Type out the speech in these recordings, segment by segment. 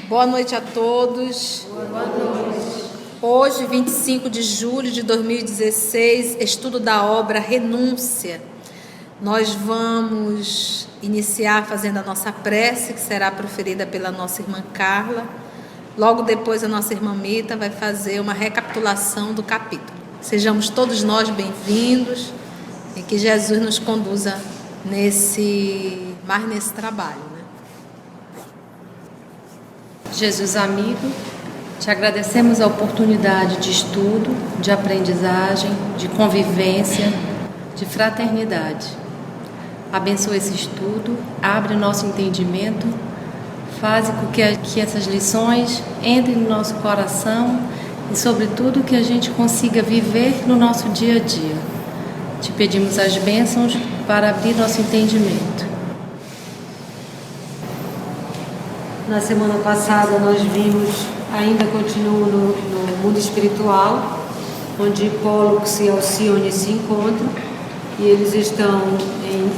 Boa noite a todos. Boa noite. Hoje, 25 de julho de 2016, estudo da obra Renúncia. Nós vamos iniciar fazendo a nossa prece, que será proferida pela nossa irmã Carla. Logo depois, a nossa irmã Mita vai fazer uma recapitulação do capítulo. Sejamos todos nós bem-vindos e que Jesus nos conduza nesse trabalho. Jesus amigo, te agradecemos a oportunidade de estudo, de aprendizagem, de convivência, de fraternidade. Abençoa esse estudo, abre o nosso entendimento, faz com que essas lições entrem no nosso coração e, sobretudo, que a gente consiga viver no nosso dia a dia. Te pedimos as bênçãos para abrir nosso entendimento. Na semana passada nós vimos, ainda continua no mundo espiritual, onde Pollux e Alcione se encontram e eles estão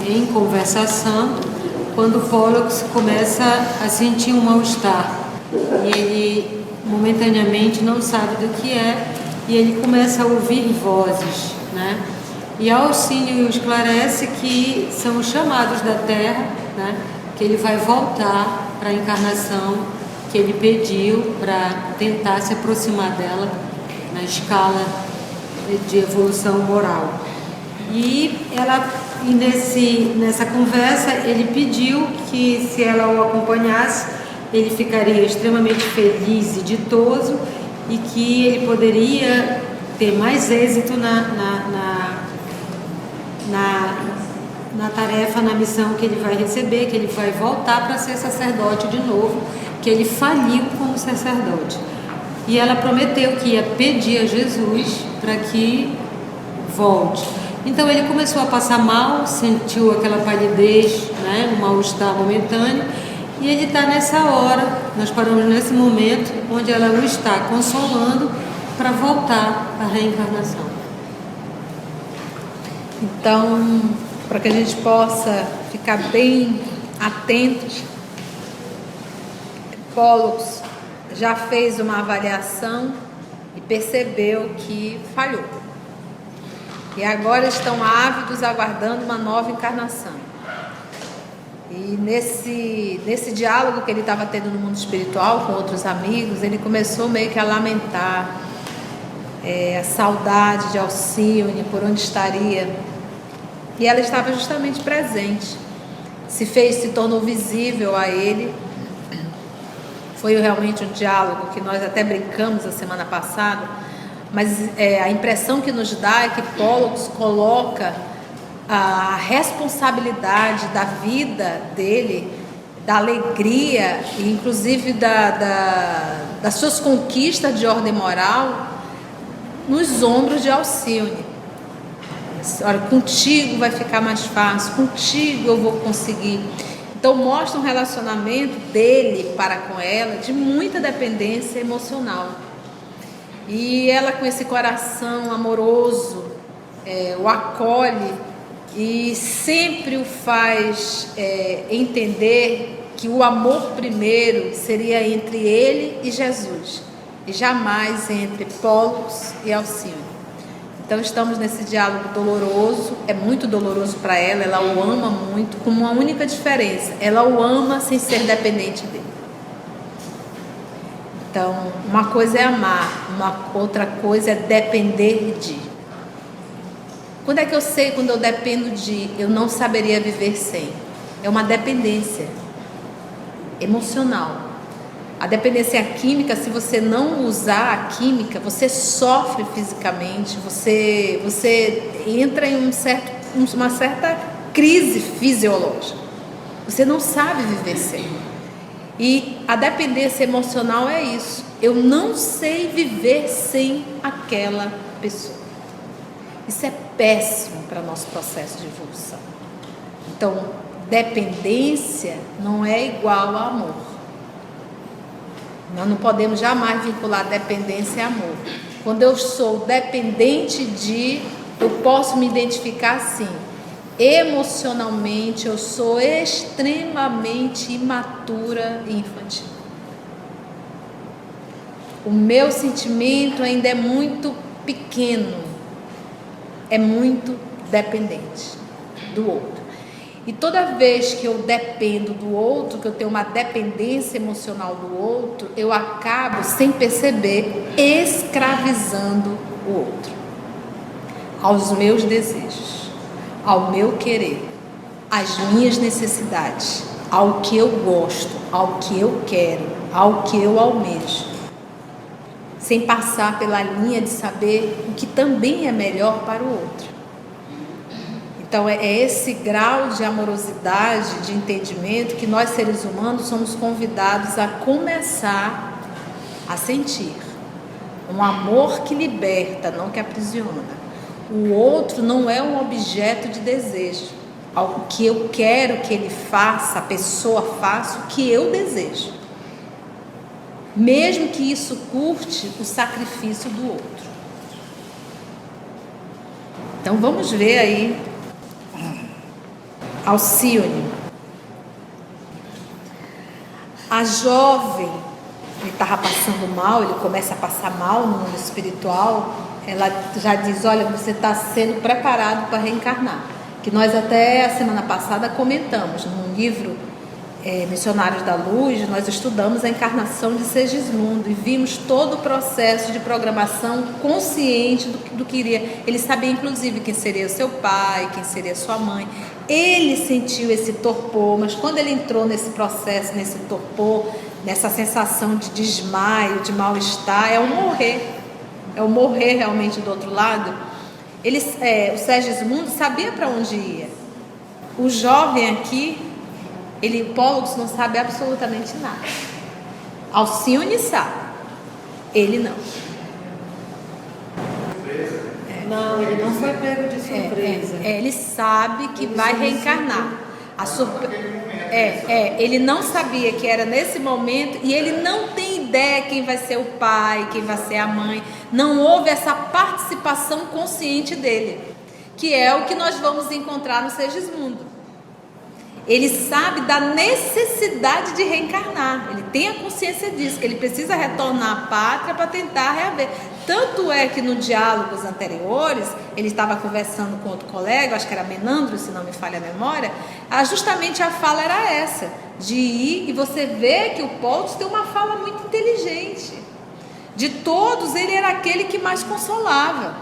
em conversação, quando Pollux começa a sentir um mal-estar e ele momentaneamente não sabe do que é e ele começa a ouvir vozes, né? E Alcínio esclarece que são os chamados da Terra, né? Que ele vai voltar para a encarnação que ele pediu para tentar se aproximar dela na escala de evolução moral. E nessa conversa ele pediu que, se ela o acompanhasse, ele ficaria extremamente feliz e ditoso e que ele poderia ter mais êxito na tarefa, na missão que ele vai receber, que ele vai voltar para ser sacerdote de novo, que ele faliu como sacerdote. E ela prometeu que ia pedir a Jesus para que volte. Então ele começou a passar mal, sentiu aquela palidez, né, um mal-estar momentâneo, e ele está nessa hora, nós paramos nesse momento, onde ela o está consolando para voltar à reencarnação. Então, para que a gente possa ficar bem atentos, Pollux já fez uma avaliação e percebeu que falhou. E agora estão ávidos aguardando uma nova encarnação. E nesse diálogo que ele estava tendo no mundo espiritual com outros amigos, ele começou meio que a lamentar a saudade de Alcione, por onde estaria. E ela estava justamente presente, se tornou visível a ele. Foi realmente um diálogo que nós até brincamos a semana passada, mas a impressão que nos dá é que Pollux coloca a responsabilidade da vida dele, da alegria e inclusive das suas conquistas de ordem moral nos ombros de Alcione. Olha, contigo vai ficar mais fácil, contigo eu vou conseguir. Então mostra um relacionamento dele para com ela de muita dependência emocional. E ela, com esse coração amoroso, o acolhe e sempre o faz entender que o amor primeiro seria entre ele e Jesus, e jamais entre Pollux e Alcione. Então estamos nesse diálogo doloroso, é muito doloroso para ela, ela o ama muito, com uma única diferença, ela o ama sem ser dependente dele. Então, uma coisa é amar, uma outra coisa é depender de. Quando é que eu sei quando eu dependo de? Eu não saberia viver sem. É uma dependência emocional. A dependência química, se você não usar a química, você sofre fisicamente, você entra em uma certa crise fisiológica. Você não sabe viver sem. E a dependência emocional é isso. Eu não sei viver sem aquela pessoa. Isso é péssimo para o nosso processo de evolução. Então, dependência não é igual a amor. Nós não podemos jamais vincular dependência a amor. Quando eu sou dependente eu posso me identificar assim. Emocionalmente, eu sou extremamente imatura e infantil. o meu sentimento ainda é muito pequeno, é muito dependente do outro. E toda vez que eu dependo do outro, que eu tenho uma dependência emocional do outro, eu acabo, sem perceber, escravizando o outro aos meus desejos, ao meu querer, às minhas necessidades, ao que eu gosto, ao que eu quero, ao que eu almejo, sem passar pela linha de saber o que também é melhor para o outro. Então é esse grau de amorosidade, de entendimento que nós seres humanos somos convidados a começar a sentir. Um amor que liberta, não que aprisiona. O outro não é um objeto de desejo, algo que eu quero que ele faça, a pessoa faça o que eu desejo, mesmo que isso curte o sacrifício do outro. Então vamos ver aí Alcione. A jovem, ele estava passando mal, ele começa a passar mal no mundo espiritual, ela já diz, olha, você está sendo preparado para reencarnar. Que nós até a semana passada comentamos, no livro Missionários da Luz, nós estudamos a encarnação de Segismundo e vimos todo o processo de programação consciente do que iria. Ele sabia inclusive quem seria o seu pai, quem seria sua mãe. Ele sentiu esse torpor, mas quando ele entrou nesse processo, nesse torpor, nessa sensação de desmaio, de mal-estar, é o morrer realmente do outro lado. O Segismundo sabia para onde ia. O jovem aqui, o Pollux não sabe absolutamente nada. Alcione sabe, ele não. Não, ele não foi pego de surpresa. Ele sabe que vai reencarnar. Ele não sabia que era nesse momento e ele não tem ideia quem vai ser o pai, quem vai ser a mãe. Não houve essa participação consciente dele, que é o que nós vamos encontrar no Segismundo. Ele sabe da necessidade de reencarnar, ele tem a consciência disso, que ele precisa retornar à pátria para tentar reaver. Tanto é que no diálogos anteriores, ele estava conversando com outro colega, acho que era Menandro, se não me falha a memória, justamente a fala era essa, de ir, e você vê que o Pollux tem uma fala muito inteligente. De todos, ele era aquele que mais consolava.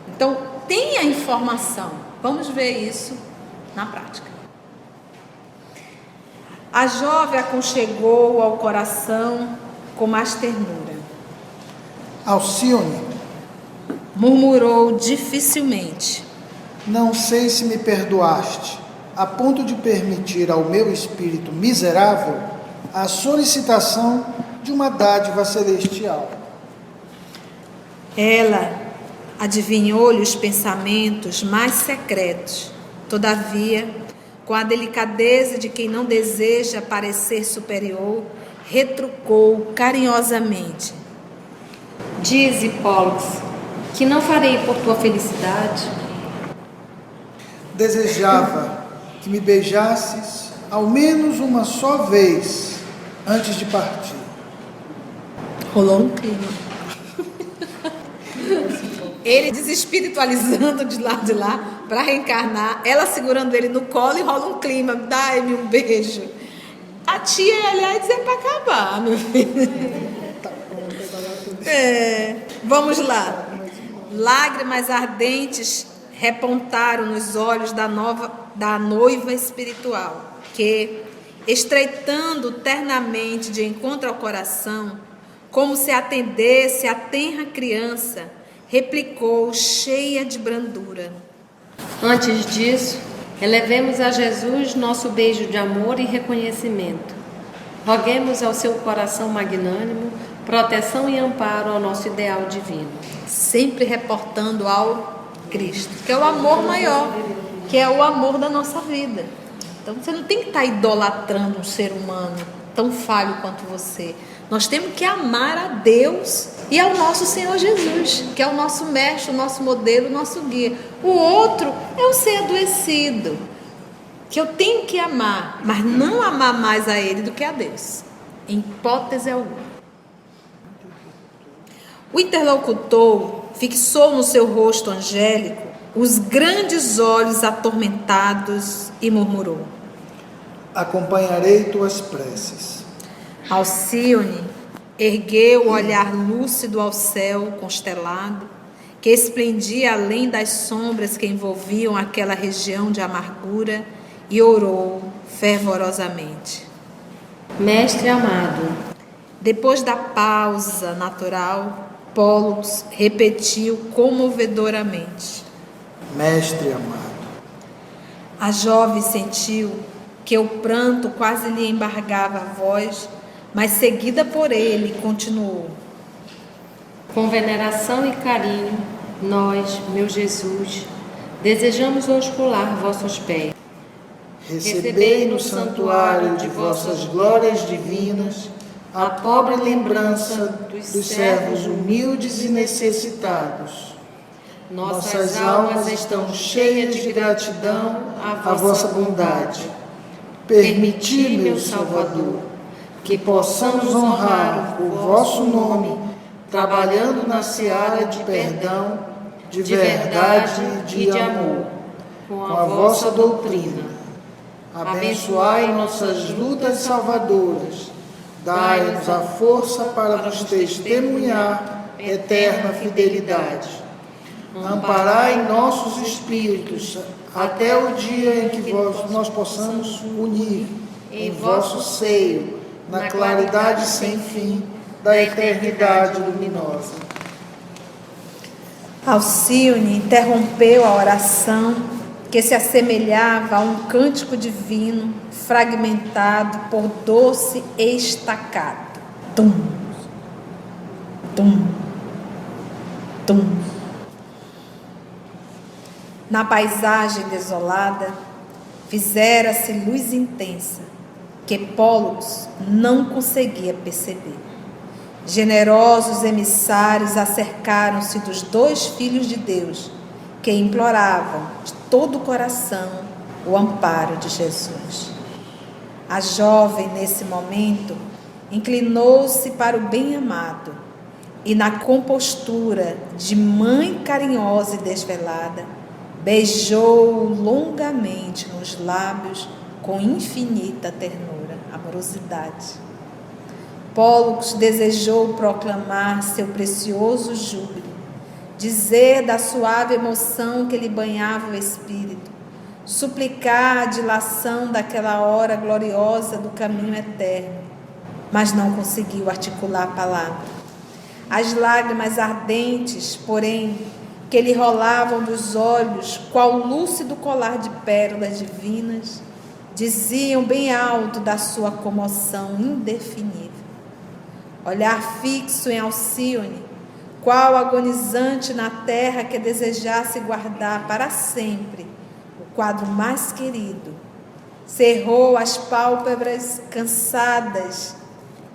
Então, tem a informação, vamos ver isso na prática. A jovem aconchegou ao coração com mais ternura. Alcione, murmurou dificilmente. Não sei se me perdoaste, a ponto de permitir ao meu espírito miserável a solicitação de uma dádiva celestial. Ela adivinhou-lhe os pensamentos mais secretos. Todavia, com a delicadeza de quem não deseja parecer superior, retrucou carinhosamente. Dize, Pollux, que não farei por tua felicidade. Desejava que me beijasses ao menos uma só vez antes de partir. Rolou um clima. Ele desespiritualizando de lá para reencarnar, ela segurando ele no colo e rola um clima. Dai-me um beijo. A tia, aliás, é para acabar, meu filho. Vamos lá. Lágrimas ardentes repontaram nos olhos da noiva espiritual, que, estreitando ternamente de encontro ao coração, como se atendesse a tenra criança, replicou cheia de brandura. Antes disso, elevemos a Jesus nosso beijo de amor e reconhecimento. Roguemos ao seu coração magnânimo proteção e amparo ao nosso ideal divino. Sempre reportando ao Cristo, que é o amor maior, que é o amor da nossa vida. Então você não tem que estar idolatrando um ser humano tão falho quanto você. Nós temos que amar a Deus e ao nosso Senhor Jesus, que é o nosso mestre, o nosso modelo, o nosso guia. O outro é um ser adoecido, que eu tenho que amar, mas não amar mais a ele do que a Deus, em hipótese alguma. O interlocutor fixou no seu rosto angélico os grandes olhos atormentados e murmurou: acompanharei tuas preces. Alcíone ergueu o olhar lúcido ao céu constelado, que esplendia além das sombras que envolviam aquela região de amargura, e orou fervorosamente. Mestre amado. Depois da pausa natural, Pólux repetiu comovedoramente: Mestre amado. A jovem sentiu que o pranto quase lhe embargava a voz, mas seguida por ele, continuou: Com veneração e carinho, nós, meu Jesus, desejamos oscular vossos pés. Recebei no santuário de vossas glórias divinas a pobre lembrança dos servos humildes e necessitados. Nossas almas estão cheias de gratidão à vossa bondade. Permiti, meu Salvador, que possamos honrar o vosso nome, trabalhando na seara de perdão, de verdade e de amor, com a vossa doutrina. Abençoai nossas lutas salvadoras, dai-nos a força para vos testemunhar eterna fidelidade. Amparai nossos espíritos até o dia em que nós possamos unir em vosso seio, na claridade sem fim da eternidade luminosa. Alcíone interrompeu a oração, que se assemelhava a um cântico divino, fragmentado por doce estacato. Tum, tum, tum. Na paisagem desolada, fizera-se luz intensa, que Pólux não conseguia perceber. Generosos emissários acercaram-se dos 2 filhos de Deus, que imploravam de todo o coração o amparo de Jesus. A jovem, nesse momento, inclinou-se para o bem-amado e, na compostura de mãe carinhosa e desvelada, beijou-o longamente nos lábios com infinita ternura, amorosidade. Pólux desejou proclamar seu precioso júbilo, dizer da suave emoção que lhe banhava o espírito, suplicar a dilação daquela hora gloriosa do caminho eterno, mas não conseguiu articular a palavra. As lágrimas ardentes, porém, que lhe rolavam dos olhos, qual lúcido colar de pérolas divinas, diziam bem alto da sua comoção indefinível. Olhar fixo em Alcíone, qual agonizante na terra que desejasse guardar para sempre o quadro mais querido, cerrou as pálpebras cansadas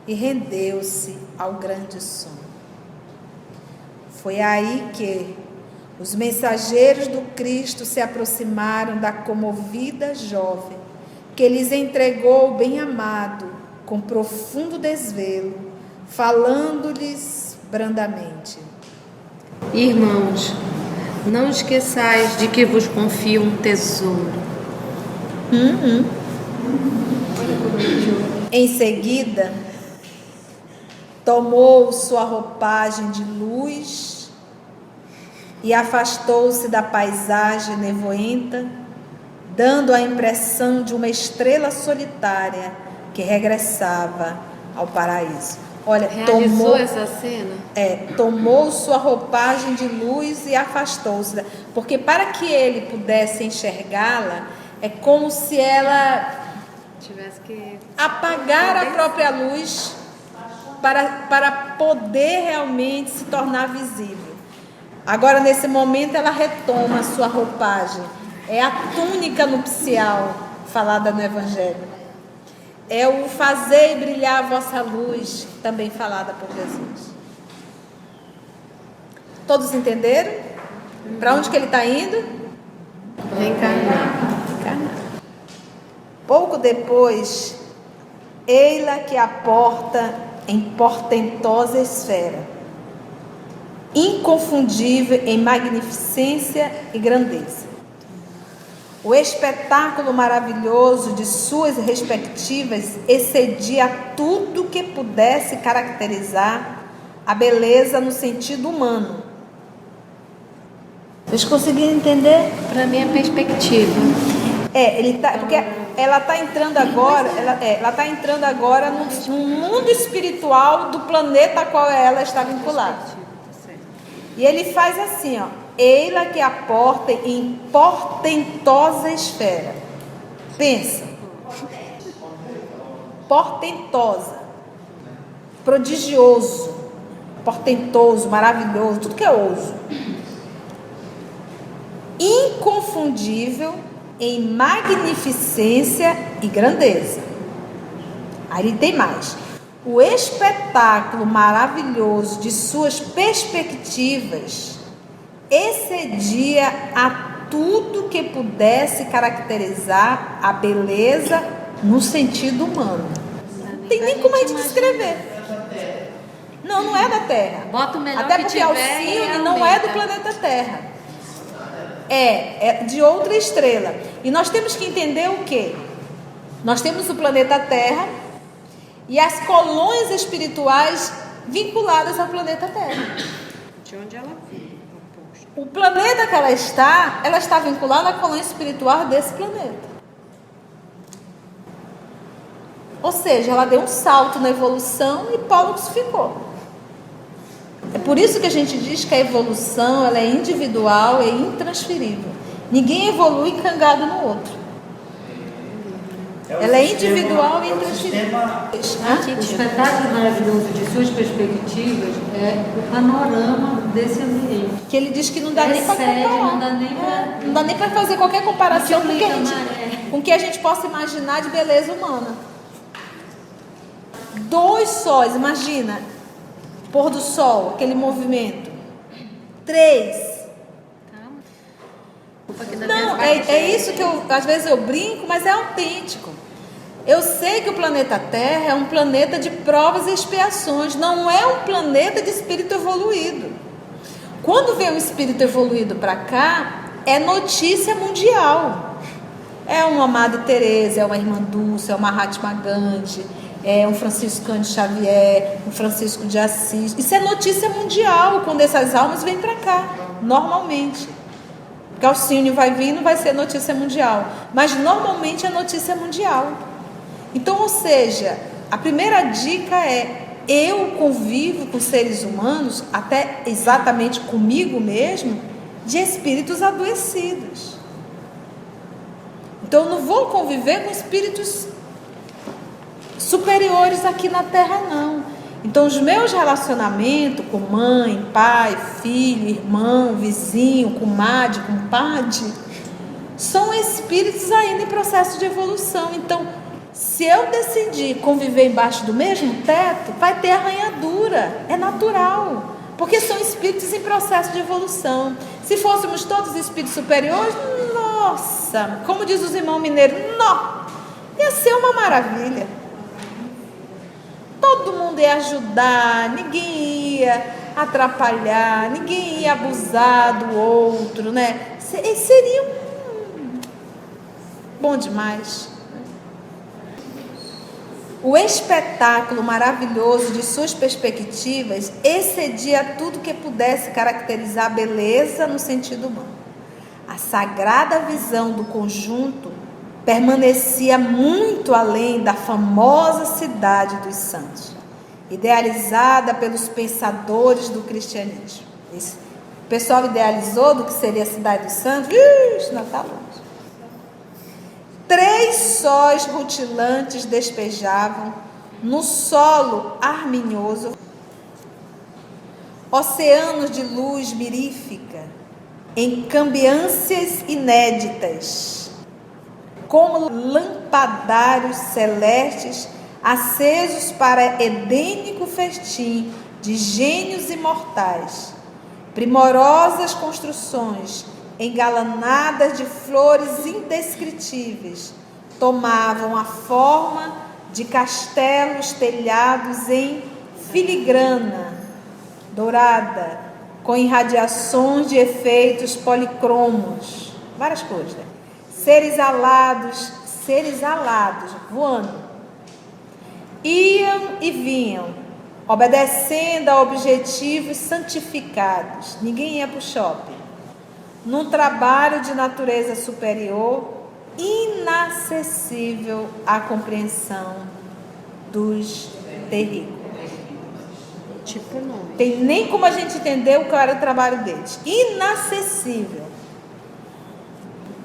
e rendeu-se ao grande sono. Foi aí que os mensageiros do Cristo se aproximaram da comovida jovem, que lhes entregou o bem-amado com profundo desvelo, falando-lhes brandamente: Irmãos, não esqueçais de que vos confio um tesouro. Em seguida, tomou sua roupagem de luz e afastou-se da paisagem nevoenta, dando a impressão de uma estrela solitária que regressava ao paraíso. Olha, Realizou essa cena? Tomou sua roupagem de luz e afastou-se, porque para que ele pudesse enxergá-la, é como se ela Tivesse que apagar a própria luz para poder realmente se tornar visível. Agora, nesse momento, ela retoma a sua roupagem. É a túnica nupcial falada no Evangelho. É o fazer brilhar a vossa luz, também falada por Jesus. Todos entenderam? Para onde que ele está indo? reencarnar. Pouco depois, ei-la que a porta em portentosa esfera. inconfundível em magnificência e grandeza. O espetáculo maravilhoso de suas respectivas excedia tudo que pudesse caracterizar a beleza no sentido humano. Vocês conseguiram entender? Para mim é perspectiva. Porque ela está entrando agora, ela está entrando agora no mundo espiritual do planeta a qual ela está vinculada. E ele faz assim, ó: eila que a porta em portentosa esfera. Pensa. Portentosa. Prodigioso. Portentoso, maravilhoso, tudo que é ouso. Inconfundível em magnificência e grandeza. Aí ele tem mais. O espetáculo maravilhoso de suas perspectivas excedia a tudo que pudesse caracterizar a beleza no sentido humano. Não tem nem como a gente descrever. Não, não é da Terra. Bota o melhor até que porque tiver Alcione não é do planeta Terra. É de outra estrela. E nós temos que entender o quê? Nós temos o planeta Terra e as colônias espirituais vinculadas ao planeta Terra. De onde ela veio. O planeta que ela está vinculada à colônia espiritual desse planeta. Ou seja, ela deu um salto na evolução e Pollux ficou. É por isso que a gente diz que a evolução ela é individual e intransferível. Ninguém evolui cangado no outro. Ela é individual e intransferível. O espetáculo maravilhoso de suas perspectivas é o panorama desse ambiente. Que ele diz que não dá nem para comparar. Não dá nem para fazer qualquer comparação com o que a gente possa imaginar de beleza humana. 2 sóis, imagina. Pôr do sol, aquele movimento. 3. Não, é isso que às vezes eu brinco, mas é autêntico. Eu sei que o planeta Terra é um planeta de provas e expiações, não é um planeta de espírito evoluído. Quando vem um espírito evoluído para cá, é notícia mundial. É uma Madre Teresa, é uma Irmã Dulce, é uma Mahatma Gandhi, é um Francisco Cândido Xavier, um Francisco de Assis. Isso é notícia mundial quando essas almas vêm para cá, normalmente. Porque Alcione vai vindo, vai ser notícia mundial. Mas normalmente é notícia mundial. Então, ou seja, a primeira dica é: eu convivo com seres humanos, até exatamente comigo mesmo, de espíritos adoecidos. Então, eu não vou conviver com espíritos superiores aqui na Terra, não. Então, os meus relacionamentos com mãe, pai, filho, irmão, vizinho, comadre, compadre, são espíritos ainda em processo de evolução. Então, se eu decidir conviver embaixo do mesmo teto, vai ter arranhadura, é natural, porque são espíritos em processo de evolução. Se fôssemos todos espíritos superiores, nossa, como diz os irmãos mineiros, não, ia ser uma maravilha. Todo mundo ia ajudar, ninguém ia atrapalhar, ninguém ia abusar do outro, né? Seria bom demais. O espetáculo maravilhoso de suas perspectivas excedia tudo que pudesse caracterizar a beleza no sentido humano. A sagrada visão do conjunto permanecia muito além da famosa cidade dos santos, idealizada pelos pensadores do cristianismo. O pessoal idealizou do que seria a cidade dos santos, não está longe. 3 sóis rutilantes despejavam no solo harmonioso oceanos de luz mirífica, em cambiâncias inéditas, como lampadários celestes acesos para edênico festim de gênios imortais. Primorosas construções engalanadas de flores indescritíveis tomavam a forma de castelos telhados em filigrana dourada, com irradiações de efeitos policromos, várias cores, né? Seres alados voando, iam e vinham, obedecendo a objetivos santificados. Ninguém ia para o shopping. Num trabalho de natureza superior, inacessível à compreensão dos terrícolas. Tipo não. Tem nem como a gente entender qual era o trabalho deles. Inacessível.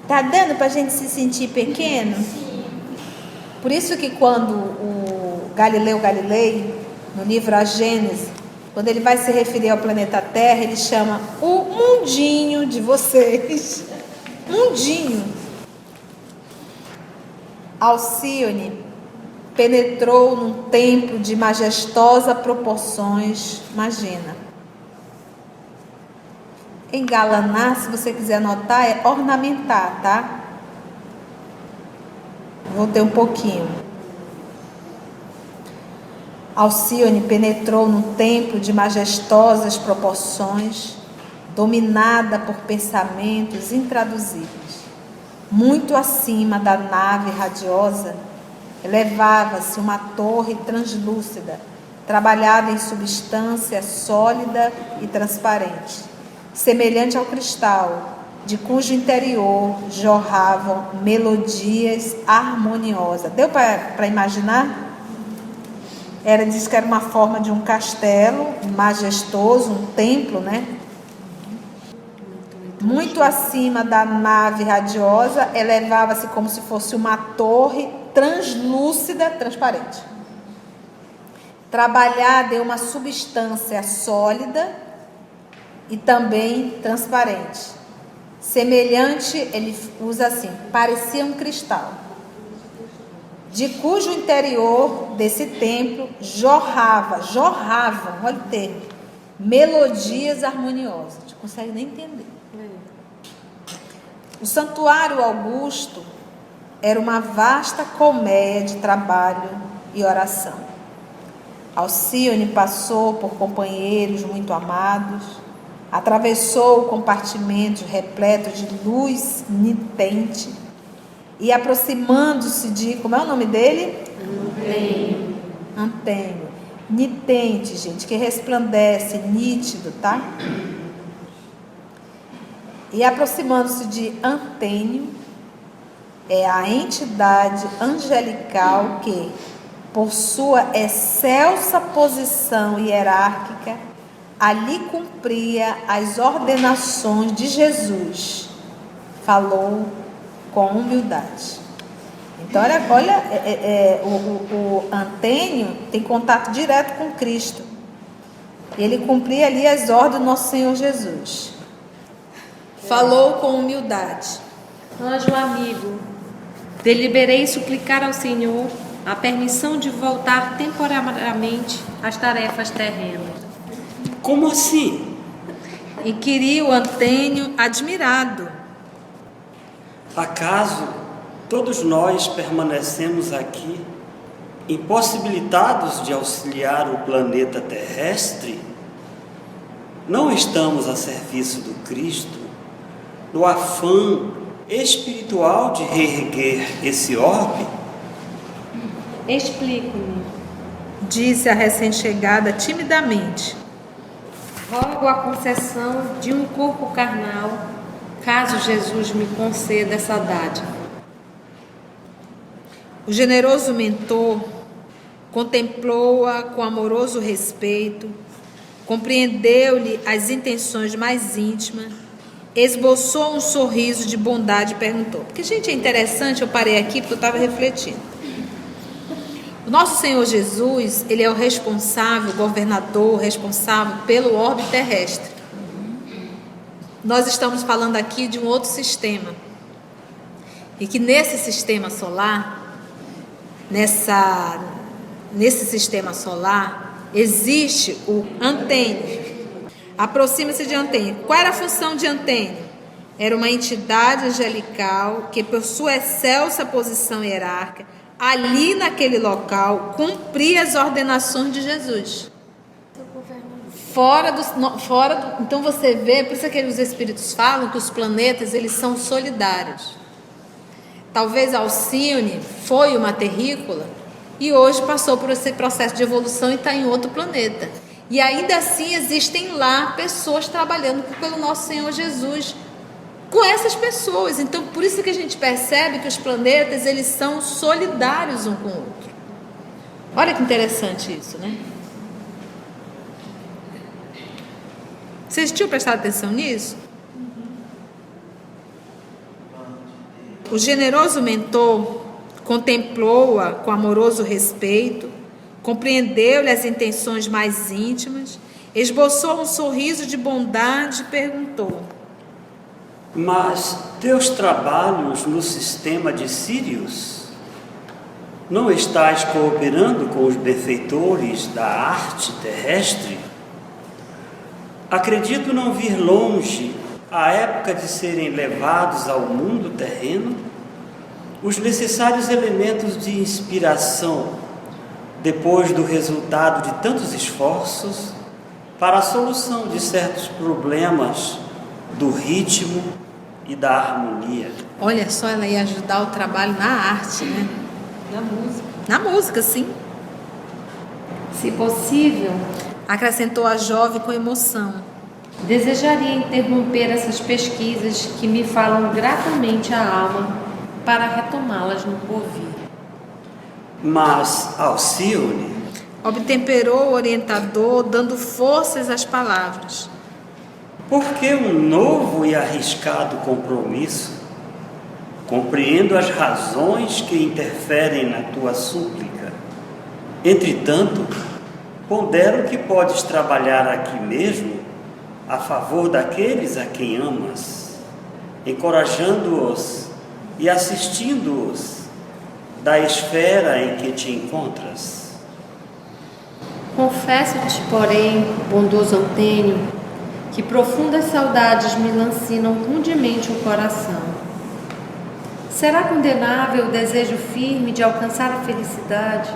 Tá dando para a gente se sentir pequeno? Por isso que quando o Galileu Galilei, no livro A Gênese, quando ele vai se referir ao planeta Terra, ele chama o mundinho de vocês. Mundinho. Alcíone penetrou num templo de majestosas proporções. Imagina. Engalanar, se você quiser anotar, é ornamentar, tá? Vou ter um pouquinho. Alcíone penetrou num templo de majestosas proporções, dominada por pensamentos intraduzíveis. Muito acima da nave radiosa, elevava-se uma torre translúcida, trabalhada em substância sólida e transparente, semelhante ao cristal, de cujo interior jorravam melodias harmoniosas. Deu para imaginar? Diz que era uma forma de um castelo majestoso, um templo, né? Muito acima da nave radiosa, elevava-se como se fosse uma torre translúcida, transparente, trabalhada em uma substância sólida e também transparente, semelhante, ele usa assim, parecia um cristal, de cujo interior desse templo jorravam, olha o termo, melodias harmoniosas. A gente não consegue nem entender. O santuário Augusto era uma vasta colmeia de trabalho e oração. Alcíone passou por companheiros muito amados, atravessou compartimentos repletos de luz nitente e aproximando-se de, como é o nome dele? Antênio. Nitente, gente, que resplandece, nítido, tá? E aproximando-se de Antênio, é a entidade angelical que, por sua excelsa posição hierárquica, ali cumpria as ordenações de Jesus. Falou com humildade. Então, olha, o Antênio tem contato direto com Cristo. Ele cumpria ali as ordens do nosso Senhor Jesus. Falou com humildade. Anjo amigo, deliberei suplicar ao Senhor a permissão de voltar temporariamente às tarefas terrenas. Como assim? Inquiriu Antênio, admirado. Acaso todos nós permanecemos aqui, impossibilitados de auxiliar o planeta terrestre? Não estamos a serviço do Cristo, no afã espiritual de reerguer esse orbe? Explico-me. Disse a recém-chegada timidamente. Rogo a concessão de um corpo carnal, caso Jesus me conceda essa dádiva. O generoso mentor contemplou-a com amoroso respeito, compreendeu-lhe as intenções mais íntimas, esboçou um sorriso de bondade e perguntou. Porque, gente, é interessante, eu parei aqui porque eu estava refletindo. O nosso Senhor Jesus, ele é o responsável, o governador, responsável pelo orbe terrestre. Nós estamos falando aqui de um outro sistema. E que nesse sistema solar, nesse sistema solar, existe o Antênio. Aproxima-se de Antênio. Qual era a função de Antênio? Era uma entidade angelical que, por sua excelsa posição hierárquica, ali naquele local, cumpria as ordenações de Jesus. Então você vê, por isso que os espíritos falam que os planetas eles são solidários. Talvez Alcione foi uma terrícola e hoje passou por esse processo de evolução e está em outro planeta. E ainda assim existem lá pessoas trabalhando pelo nosso Senhor Jesus com essas pessoas. Então por isso que a gente percebe que os planetas eles são solidários um com o outro. Olha que interessante isso, né? Vocês tinham prestado atenção nisso? O generoso mentor contemplou-a com amoroso respeito, compreendeu-lhe as intenções mais íntimas, esboçou um sorriso de bondade e perguntou: mas teus trabalhos no sistema de Sírius, não estás cooperando com os benfeitores da arte terrestre? Acredito não vir longe a época de serem levados ao mundo terreno os necessários elementos de inspiração, depois do resultado de tantos esforços, para a solução de certos problemas do ritmo e da harmonia. Olha só, ela ia ajudar o trabalho na arte, né? Na música. Na música, sim. Se possível, Acrescentou a jovem com emoção. desejaria interromper essas pesquisas que me falam gratamente à alma para retomá-las no porvir. Mas Alcione, Obtemperou o orientador, dando forças às palavras. por que um novo e arriscado compromisso? Compreendo as razões que interferem na tua súplica. Entretanto, pondero que podes trabalhar aqui mesmo a favor daqueles a quem amas, encorajando-os e assistindo-os da esfera em que te encontras. Confesso-te, porém, bondoso Antênio, que profundas saudades me lancinam rudemente o coração. Será condenável o desejo firme de alcançar a felicidade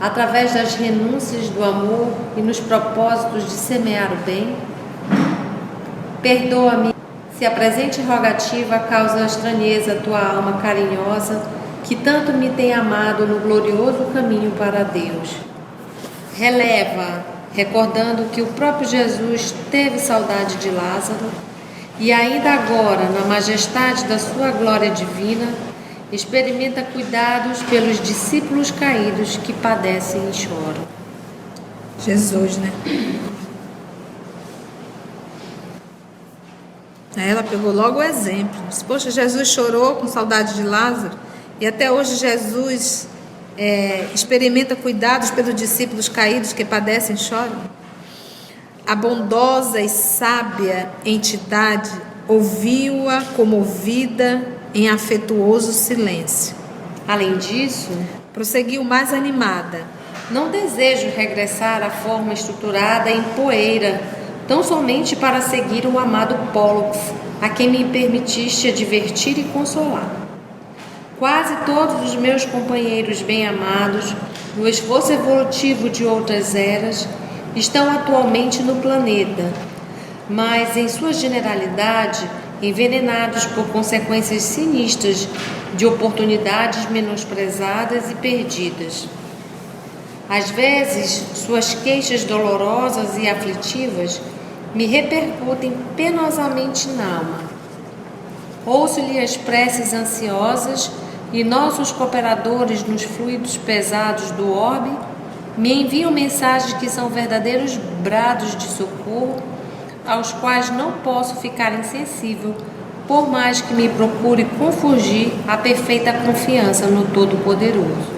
através das renúncias do amor e nos propósitos de semear o bem? Perdoa-me se a presente rogativa causa estranheza à tua alma carinhosa, que tanto me tem amado no glorioso caminho para Deus. Releva, recordando que o próprio Jesus teve saudade de Lázaro e ainda agora, na majestade da sua glória divina, experimenta cuidados pelos discípulos caídos que padecem e choram. Jesus, né? Aí ela pegou logo o exemplo. Disse, poxa, Jesus chorou com saudade de Lázaro e até hoje Jesus experimenta cuidados pelos discípulos caídos que padecem e choram. A bondosa e sábia entidade ouviu-a comovida em afetuoso silêncio. Além disso, Prosseguiu mais animada. não desejo regressar à forma estruturada em poeira, tão somente para seguir o amado Pólux, a quem me permitiste advertir e consolar. Quase todos os meus companheiros bem-amados, no esforço evolutivo de outras eras, estão atualmente no planeta, mas, em sua generalidade, envenenados por consequências sinistras de oportunidades menosprezadas e perdidas. Às vezes, suas queixas dolorosas e aflitivas me repercutem penosamente na alma. Ouço-lhe as preces ansiosas e nossos cooperadores nos fluidos pesados do orbe me enviam mensagens que são verdadeiros brados de socorro, aos quais não posso ficar insensível, por mais que me procure confundir a perfeita confiança no Todo-Poderoso.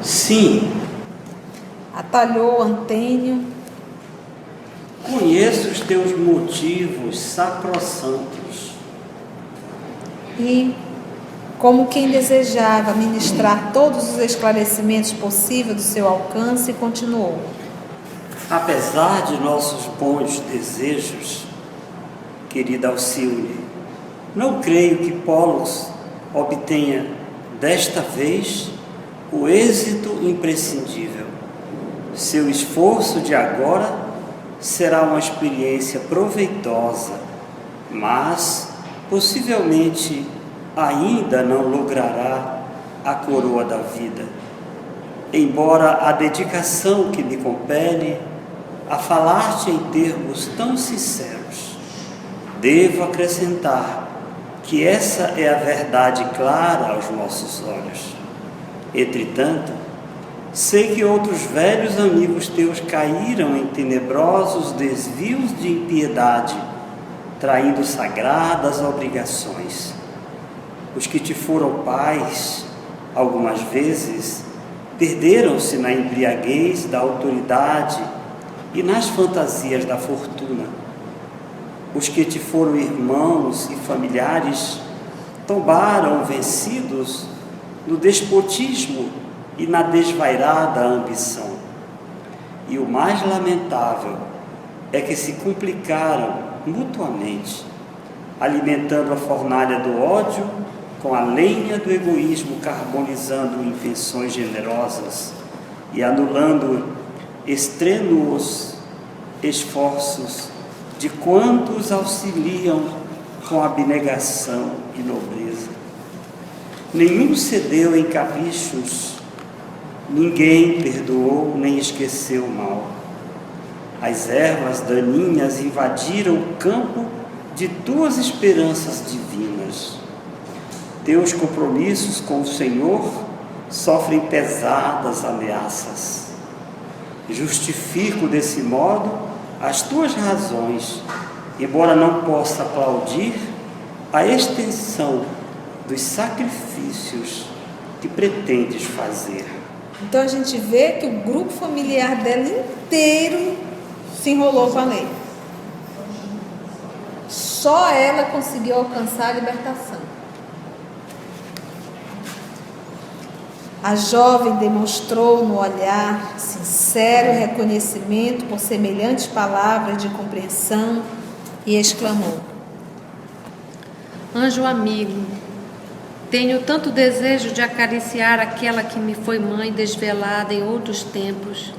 Sim, Atalhou Antênio. conheço os teus motivos sacrossantos. E, como quem desejava ministrar todos os esclarecimentos possíveis do seu alcance, continuou. Apesar de nossos bons desejos, querida Alcione, não creio que Pólux obtenha, desta vez, o êxito imprescindível. Seu esforço de agora será uma experiência proveitosa, mas possivelmente ainda não logrará a coroa da vida. Embora a dedicação que me compele a falar-te em termos tão sinceros, devo acrescentar que essa é a verdade clara aos nossos olhos. Entretanto, sei que outros velhos amigos teus caíram em tenebrosos desvios de impiedade, traindo sagradas obrigações. Os que te foram pais, algumas vezes, perderam-se na embriaguez da autoridade e nas fantasias da fortuna. Os que te foram irmãos e familiares tombaram vencidos no despotismo e na desvairada ambição. E o mais lamentável é que se complicaram mutuamente, alimentando a fornalha do ódio com a lenha do egoísmo, carbonizando intenções generosas e anulando extrênuos esforços de quantos auxiliam com abnegação e nobreza. Nenhum cedeu em caprichos, ninguém perdoou nem esqueceu o mal. As ervas daninhas invadiram o campo de tuas esperanças divinas. Teus compromissos com o Senhor sofrem pesadas ameaças. Justifico desse modo as tuas razões, embora não possa aplaudir a extensão dos sacrifícios que pretendes fazer. Então a gente vê que o grupo familiar dela inteiro se enrolou com a lei. Só ela conseguiu alcançar a libertação. A jovem demonstrou no olhar sincero reconhecimento por semelhantes palavras de compreensão e exclamou: Anjo amigo, tenho tanto desejo de acariciar aquela que me foi mãe desvelada em outros tempos.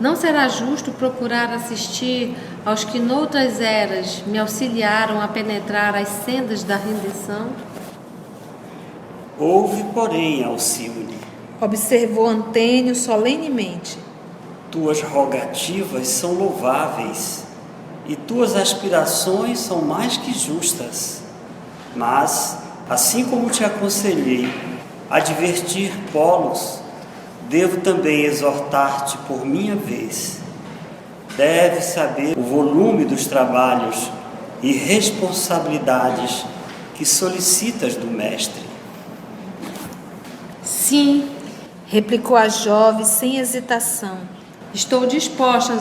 Não será justo procurar assistir aos que noutras eras me auxiliaram a penetrar as sendas da rendição? Houve, porém, Alcione, observou Antênio solenemente. Tuas rogativas são louváveis e tuas aspirações são mais que justas. Mas, assim como te aconselhei advertir Polos, devo também exortar-te por minha vez. Deves saber o volume dos trabalhos e responsabilidades que solicitas do mestre. Sim, replicou a jovem sem hesitação. Estou disposta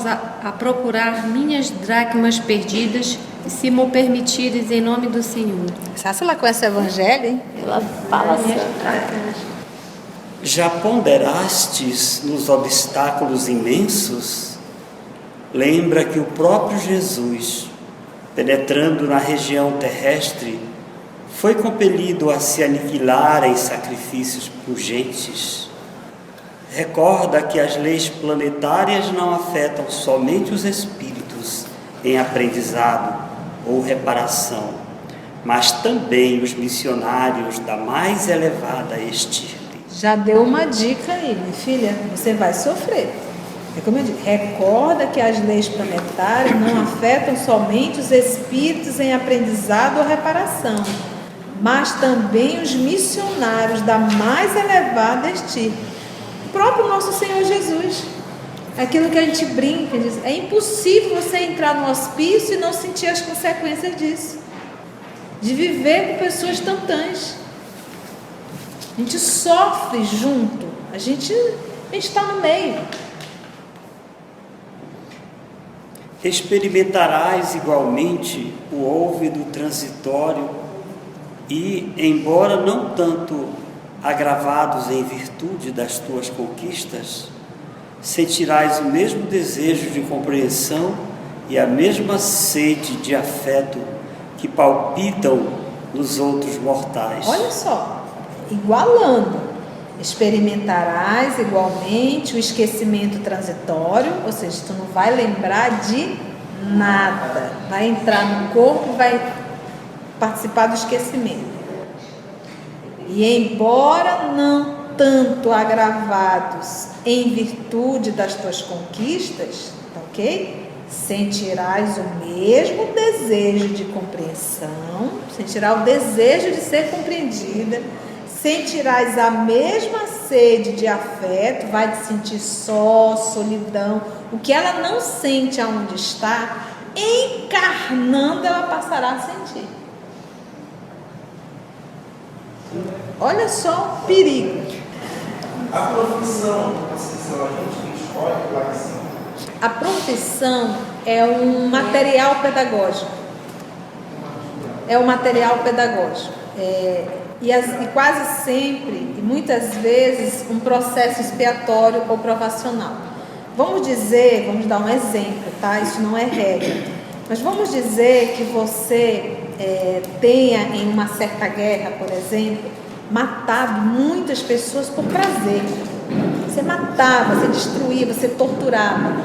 a procurar minhas dracmas perdidas, se me permitires, em nome do Senhor. Sabe se ela conhece o Evangelho, hein? Ela fala assim. Já ponderastes nos obstáculos imensos? Lembra que o próprio Jesus, penetrando na região terrestre, foi compelido a se aniquilar em sacrifícios pungentes. Recorda que as leis planetárias não afetam somente os espíritos em aprendizado ou reparação, mas também os missionários da mais elevada estirpe. Já deu uma dica aí, minha filha, você vai sofrer. É como eu digo, recorda que as leis planetárias não afetam somente os espíritos em aprendizado ou reparação, mas também os missionários da mais elevada estirpe. O próprio nosso Senhor Jesus. Aquilo que a gente brinca, diz, é impossível você entrar no hospício e não sentir as consequências disso. De viver com pessoas tantãs. A gente sofre junto, a gente está no meio. Experimentarás igualmente o ouvido transitório e, embora não tanto agravados em virtude das tuas conquistas, sentirás o mesmo desejo de compreensão e a mesma sede de afeto que palpitam nos outros mortais. Olha só, igualando Experimentarás igualmente o esquecimento transitório, ou seja, tu não vai lembrar de nada, vai entrar no corpo e vai participar do esquecimento. E embora não tanto agravados em virtude das tuas conquistas, tá ok? Sentirás o mesmo desejo de compreensão, sentirás o desejo de ser compreendida, sentirás a mesma sede de afeto, vai te sentir só, solidão, o que ela não sente aonde está, encarnando ela passará a sentir. Olha só o perigo. A profissão, a gente escolhe lá em cima. A profissão é um material pedagógico. É um material pedagógico. E quase sempre, e muitas vezes, um processo expiatório ou provacional. Vamos dar um exemplo, tá? Isso não é regra. Mas vamos dizer que você tenha, em uma certa guerra, por exemplo, matado muitas pessoas por prazer. Você matava, você destruía, você torturava.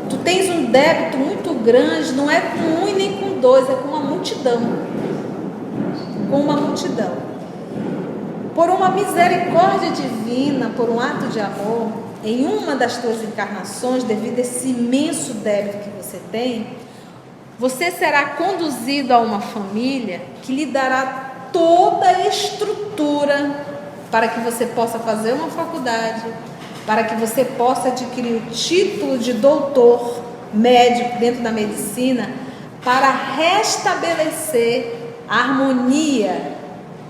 Tu tens um débito muito grande, não é com um e nem com dois, é com uma multidão. Com uma multidão. Por uma misericórdia divina, por um ato de amor, em uma das tuas encarnações, devido a esse imenso débito que você tem, você será conduzido a uma família que lhe dará toda a estrutura para que você possa fazer uma faculdade, para que você possa adquirir o título de doutor médico dentro da medicina, para restabelecer a harmonia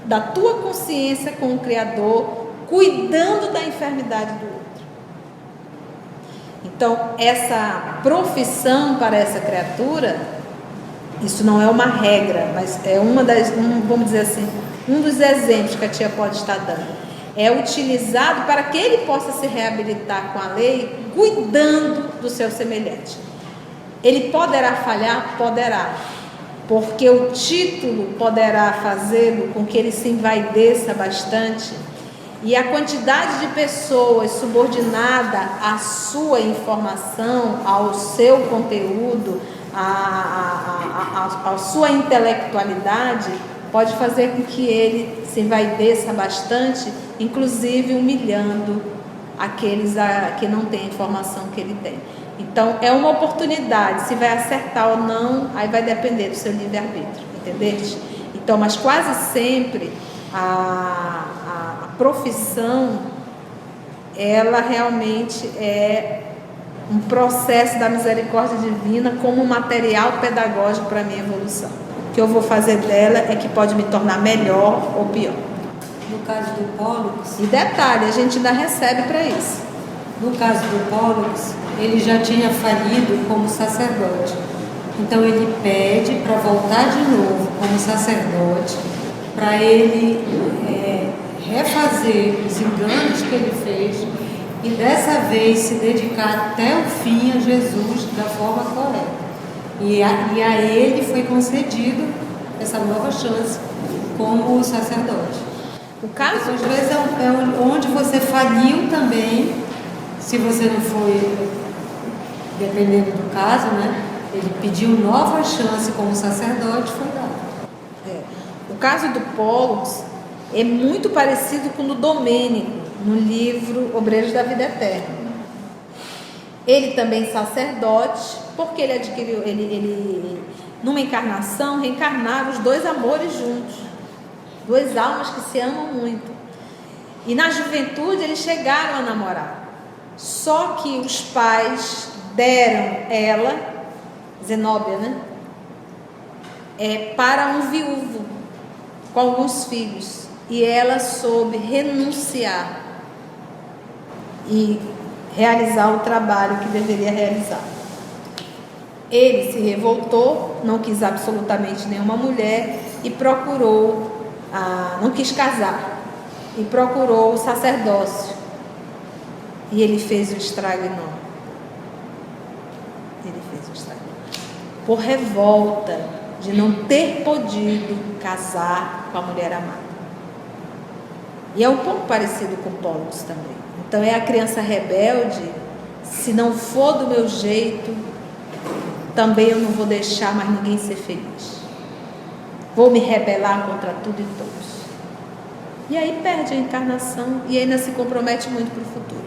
da tua consciência com o Criador, cuidando da enfermidade do outro. Então, essa profissão para essa criatura, isso não é uma regra, mas é vamos dizer assim, um dos exemplos que a tia pode estar dando. É utilizado para que ele possa se reabilitar com a lei, cuidando do seu semelhante. Ele poderá falhar? Poderá. Porque o título poderá fazê-lo com que ele se envaideça bastante. E a quantidade de pessoas subordinada à sua informação, ao seu conteúdo, à sua intelectualidade, pode fazer com que ele se envaideça bastante, inclusive humilhando aqueles que não têm a informação que ele tem. Então, é uma oportunidade, se vai acertar ou não, aí vai depender do seu livre-arbítrio, entendeste? Então, mas quase sempre a profissão, ela realmente é um processo da misericórdia divina como um material pedagógico para a minha evolução. O que eu vou fazer dela é que pode me tornar melhor ou pior. No caso do Pólux... E detalhe, a gente ainda recebe para isso. No caso do Pólux, ele já tinha falido como sacerdote. Então ele pede para voltar de novo como sacerdote, para ele refazer os enganos que ele fez e dessa vez se dedicar até o fim a Jesus da forma correta. E a ele foi concedido essa nova chance como sacerdote. O caso, às vezes, é onde você faliu também, se você não foi, dependendo do caso, né? Ele pediu nova chance como sacerdote, foi dado. O caso do Pólux é muito parecido com o do Domênico, no livro Obreiros da Vida Eterna. Ele também sacerdote, porque ele adquiriu, ele numa encarnação, reencarnaram os dois amores juntos, duas almas que se amam muito. E na juventude eles chegaram a namorar. Só que os pais deram ela, Zenóbia, né? Para um viúvo, com alguns filhos. E ela soube renunciar e realizar o trabalho que deveria realizar. Ele se revoltou, não quis absolutamente nenhuma mulher e procurou, não quis casar, e procurou o sacerdócio. E ele fez o estrago enorme. Ele fez o estrago. Por revolta de não ter podido casar com a mulher amada. E é um pouco parecido com Pollux também. Então é a criança rebelde, se não for do meu jeito, também eu não vou deixar mais ninguém ser feliz. Vou me rebelar contra tudo e todos. E aí perde a encarnação e ainda se compromete muito para o futuro.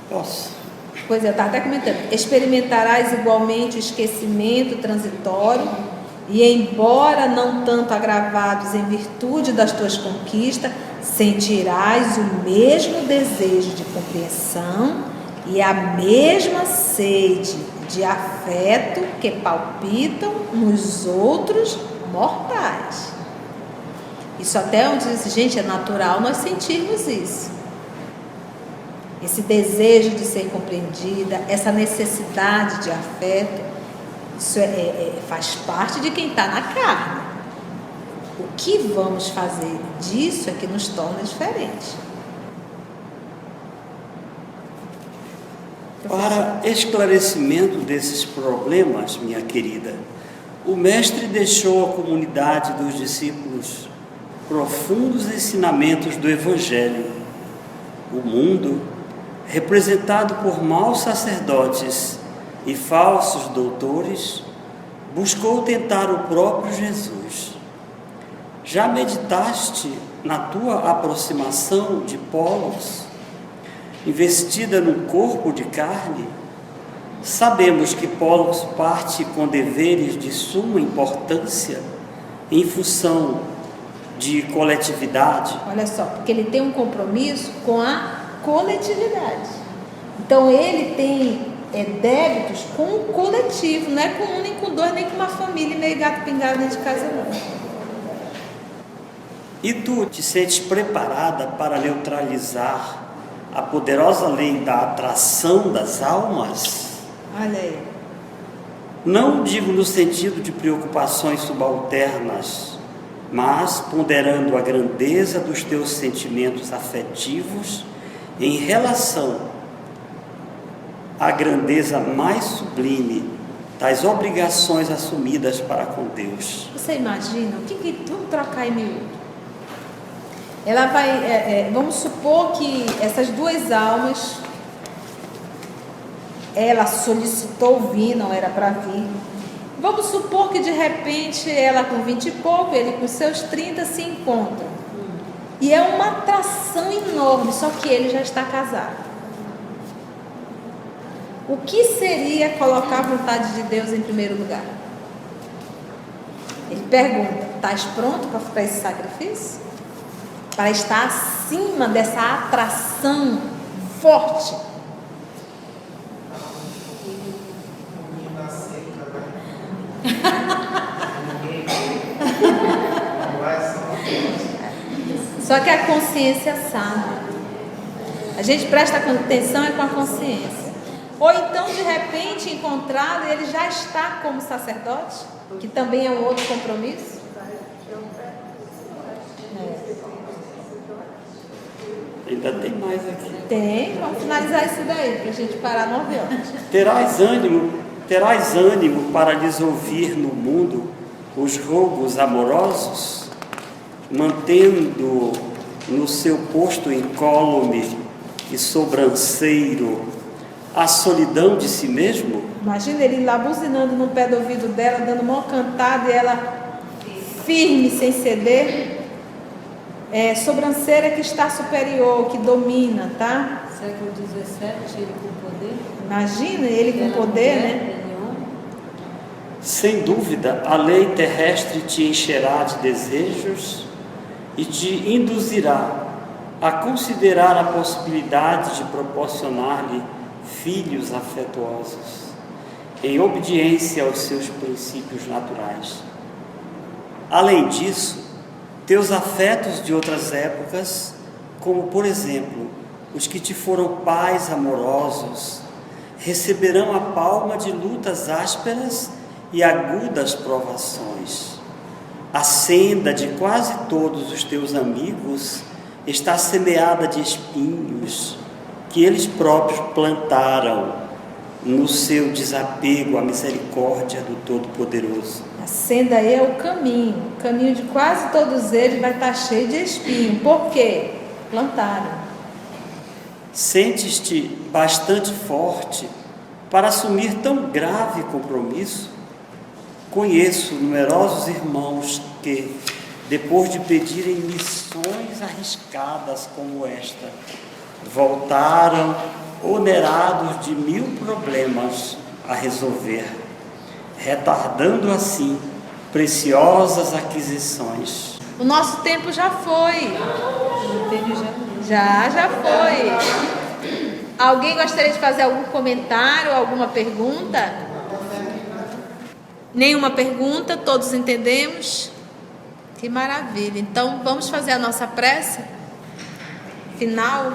Posso? Pois é, eu estava até comentando. Experimentarás igualmente o esquecimento transitório e, embora não tanto agravados em virtude das tuas conquistas, sentirás o mesmo desejo de compreensão e a mesma sede de afeto que palpitam nos outros mortais. Isso até onde diz, gente, é natural nós sentirmos isso. Esse desejo de ser compreendida, essa necessidade de afeto, isso faz parte de quem está na carne. O que vamos fazer disso é que nos torna diferentes. Para esclarecimento desses problemas, minha querida, o Mestre deixou à comunidade dos discípulos profundos ensinamentos do Evangelho. O mundo, representado por maus sacerdotes e falsos doutores, buscou tentar o próprio Jesus. Já meditaste na tua aproximação de Pollux, investida num corpo de carne? Sabemos que Pollux parte com deveres de suma importância em função de coletividade. Olha só, porque ele tem um compromisso com a coletividade. Então ele tem débitos com o coletivo, não é com um, nem com dois, nem com uma família meio gato pingado dentro de casa, não. E tu te sentes preparada para neutralizar a poderosa lei da atração das almas? Olha aí. Não digo no sentido de preocupações subalternas, mas ponderando a grandeza dos teus sentimentos afetivos em relação à grandeza mais sublime das obrigações assumidas para com Deus. Você imagina, vamos trocar em miúdo. Ela vai, vamos supor que essas duas almas, ela solicitou vir, não era para vir. Vamos supor que de repente ela com 20 e pouco, ele com seus 30 se encontram. E é uma atração enorme, só que ele já está casado. O que seria colocar a vontade de Deus em primeiro lugar? Ele pergunta, estás pronto para esse sacrifício? Para estar acima dessa atração forte? Só que a consciência sabe. A gente presta atenção com a consciência. Ou então, de repente, encontrado, ele já está como sacerdote, que também é um outro compromisso. Ainda tem mais aqui. Tem, vamos finalizar isso daí, para a gente parar 9 horas. Terás ânimo para lhes ouvir no mundo os rogos amorosos, mantendo no seu posto incólume e sobranceiro a solidão de si mesmo? Imagina ele lá buzinando no pé do ouvido dela, dando uma cantada e ela firme, sem ceder. Sobrancelha que está superior, que domina, tá? Século 17, ele com poder. Imagina ele com poder, né? Sem dúvida, a lei terrestre te encherá de desejos e te induzirá a considerar a possibilidade de proporcionar-lhe filhos afetuosos, em obediência aos seus princípios naturais. Além disso, teus afetos de outras épocas, como por exemplo os que te foram pais amorosos, receberão a palma de lutas ásperas e agudas provações. A senda de quase todos os teus amigos está semeada de espinhos que eles próprios plantaram no seu desapego à misericórdia do Todo-Poderoso. A senda é o caminho de quase todos eles vai estar cheio de espinho. Por quê? Plantaram. Sentes-te bastante forte para assumir tão grave compromisso? Conheço numerosos irmãos que, depois de pedirem missões arriscadas como esta, voltaram onerados de 1000 problemas a resolver, retardando assim preciosas aquisições. O nosso tempo já foi. Já foi. Alguém gostaria de fazer algum comentário, alguma pergunta? Nenhuma pergunta, todos entendemos? Que maravilha. Então vamos fazer a nossa prece final.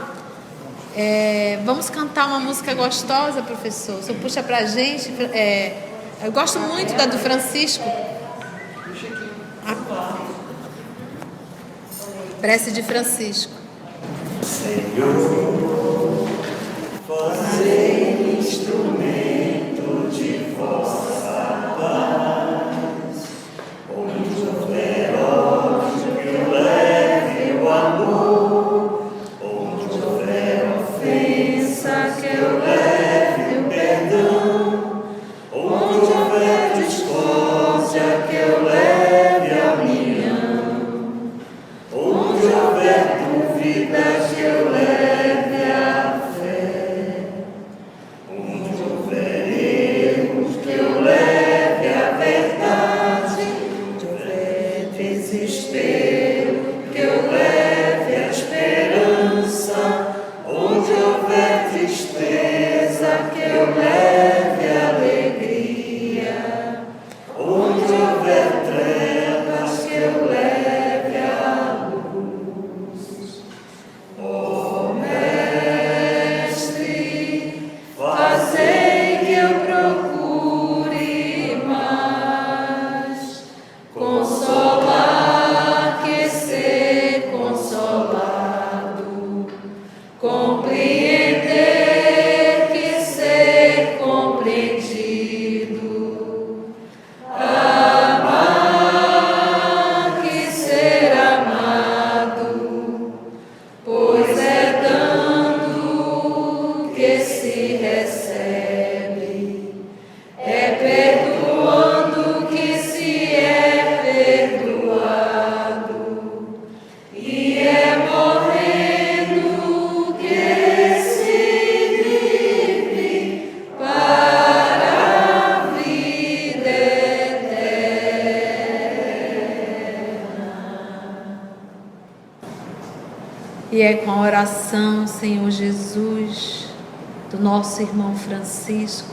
Vamos cantar uma música gostosa, professor. O senhor puxa pra gente. Eu gosto muito da do Francisco. A prece de Francisco. Senhor, fazei instrumento de vossa paz, onde houver ódio que eu leve o amor, onde houver ofensa que eu leve o perdão, onde houver discórdia que eu leve a união, onde houver dúvida que eu leve a fé, onde houver erros que eu leve a verdade, onde houver desespero que eu leve a esperança, onde houver tristeza que eu leve a alegria, onde houver trevas que eu leve a luz. Ó Mestre, fazei que eu procure mais consolar que ser consolado, compreender que ser compreendido, amar que ser amado, pois é dando que se recebe, é perdoando que se é perdoado, e é morrendo que se vive para a vida eterna. E é com a oração, Senhor Jesus, do nosso irmão Francisco,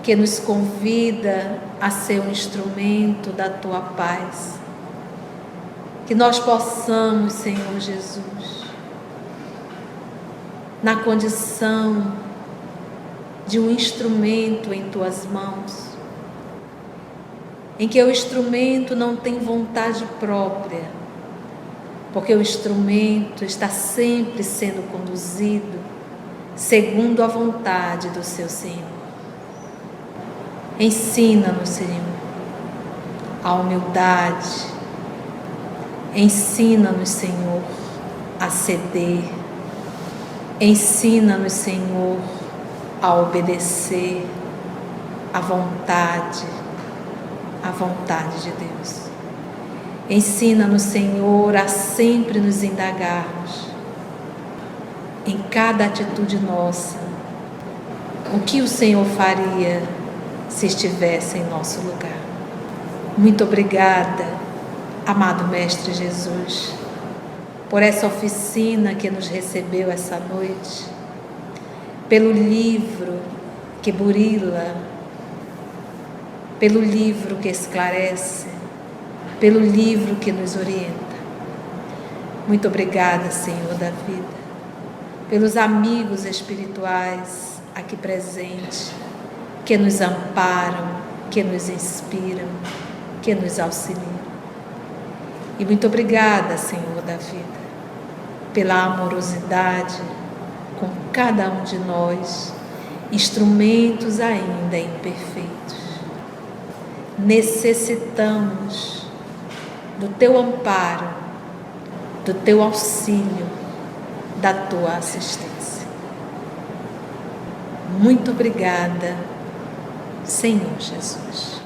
que nos convida a ser um instrumento da Tua paz, que nós possamos, Senhor Jesus, na condição de um instrumento em Tuas mãos, em que o instrumento não tem vontade própria, porque o instrumento está sempre sendo conduzido segundo a vontade do Seu Senhor. Ensina-nos, Senhor, a humildade. Ensina-nos, Senhor, a ceder. Ensina-nos, Senhor, a obedecer à vontade de Deus. Ensina-nos, Senhor, a sempre nos indagarmos em cada atitude nossa o que o Senhor faria se estivesse em nosso lugar. Muito obrigada, amado Mestre Jesus, por essa oficina que nos recebeu essa noite, pelo livro que burila, pelo livro que esclarece, pelo livro que nos orienta. Muito obrigada, Senhor da vida, pelos amigos espirituais aqui presentes, que nos amparam, que nos inspiram, que nos auxiliam. E muito obrigada, Senhor da vida, pela amorosidade com cada um de nós, instrumentos ainda imperfeitos. necessitamos do teu amparo, do teu auxílio, da tua assistência. Muito obrigada, Senhor Jesus.